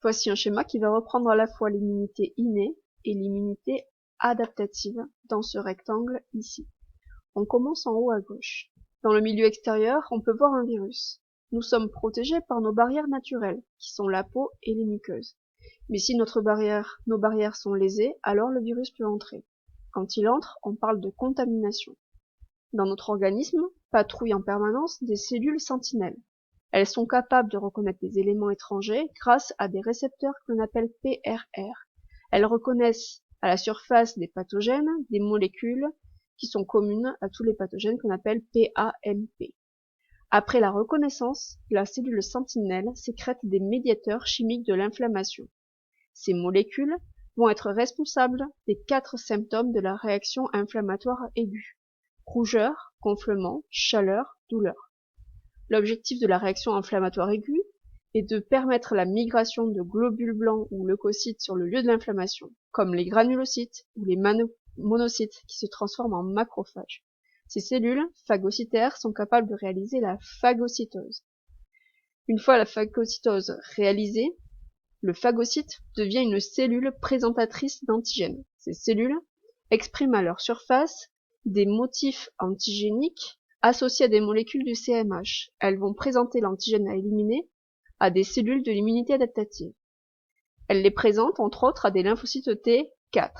Voici un schéma qui va reprendre à la fois l'immunité innée et l'immunité adaptative dans ce rectangle ici. On commence en haut à gauche. Dans le milieu extérieur, on peut voir un virus. Nous sommes protégés par nos barrières naturelles, qui sont la peau et les muqueuses. Mais si nos barrières sont lésées, alors le virus peut entrer. Quand il entre, on parle de contamination. Dans notre organisme, patrouillent en permanence des cellules sentinelles. Elles sont capables de reconnaître des éléments étrangers grâce à des récepteurs que l'on appelle PRR. Elles reconnaissent à la surface des pathogènes des molécules qui sont communes à tous les pathogènes qu'on appelle PAMP. Après la reconnaissance, la cellule sentinelle sécrète des médiateurs chimiques de l'inflammation. Ces molécules vont être responsables des 4 symptômes de la réaction inflammatoire aiguë: rougeur, gonflement, chaleur, douleur. L'objectif de la réaction inflammatoire aiguë est de permettre la migration de globules blancs ou leucocytes sur le lieu de l'inflammation, comme les granulocytes ou les monocytes qui se transforment en macrophages. Ces cellules phagocytaires sont capables de réaliser la phagocytose. Une fois la phagocytose réalisée, le phagocyte devient une cellule présentatrice d'antigènes. Ces cellules expriment à leur surface des motifs antigéniques associés à des molécules du CMH. Elles vont présenter l'antigène à éliminer à des cellules de l'immunité adaptative. Elles les présentent entre autres à des lymphocytes T4,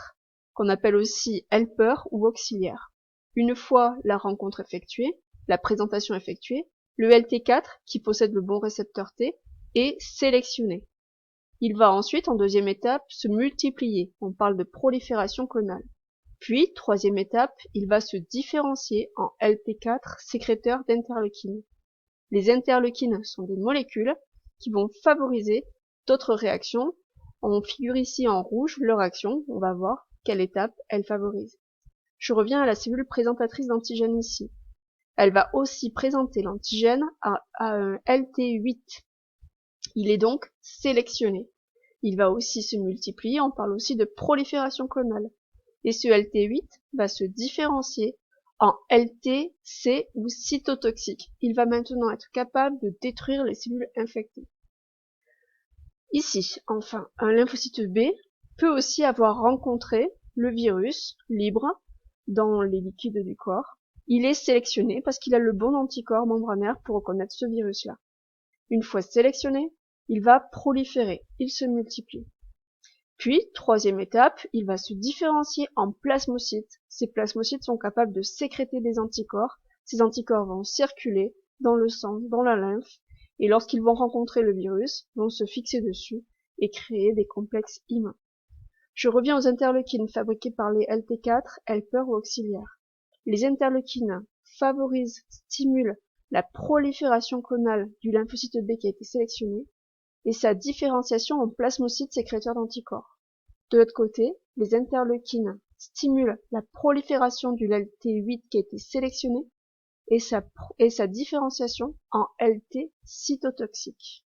qu'on appelle aussi helpers ou auxiliaires. Une fois la rencontre effectuée, la présentation effectuée, le LT4, qui possède le bon récepteur T, est sélectionné. Il va ensuite, en deuxième étape, se multiplier. On parle de prolifération clonale. Puis, troisième étape, il va se différencier en LT4 sécréteur d'interleukines. Les interleukines sont des molécules qui vont favoriser d'autres réactions. On figure ici en rouge leur action. On va voir quelle étape elle favorise. Je reviens à la cellule présentatrice d'antigène ici. Elle va aussi présenter l'antigène à un LT8. Il est donc sélectionné. Il va aussi se multiplier, on parle aussi de prolifération clonale. Et ce LT8 va se différencier en LTC ou cytotoxique. Il va maintenant être capable de détruire les cellules infectées. Ici, enfin, un lymphocyte B peut aussi avoir rencontré le virus libre dans les liquides du corps. Il est sélectionné parce qu'il a le bon anticorps membranaire pour reconnaître ce virus-là. Une fois sélectionné, il va proliférer, il se multiplie. Puis, troisième étape, il va se différencier en plasmocytes. Ces plasmocytes sont capables de sécréter des anticorps. Ces anticorps vont circuler dans le sang, dans la lymphe, et lorsqu'ils vont rencontrer le virus, vont se fixer dessus et créer des complexes immuns. Je reviens aux interleukines fabriquées par les LT4, helpers ou auxiliaires. Les interleukines favorisent, stimulent la prolifération clonale du lymphocyte B qui a été sélectionné et sa différenciation en plasmocytes sécréteurs d'anticorps. De l'autre côté, les interleukines stimulent la prolifération du LT8 qui a été sélectionné et sa différenciation en LT cytotoxique.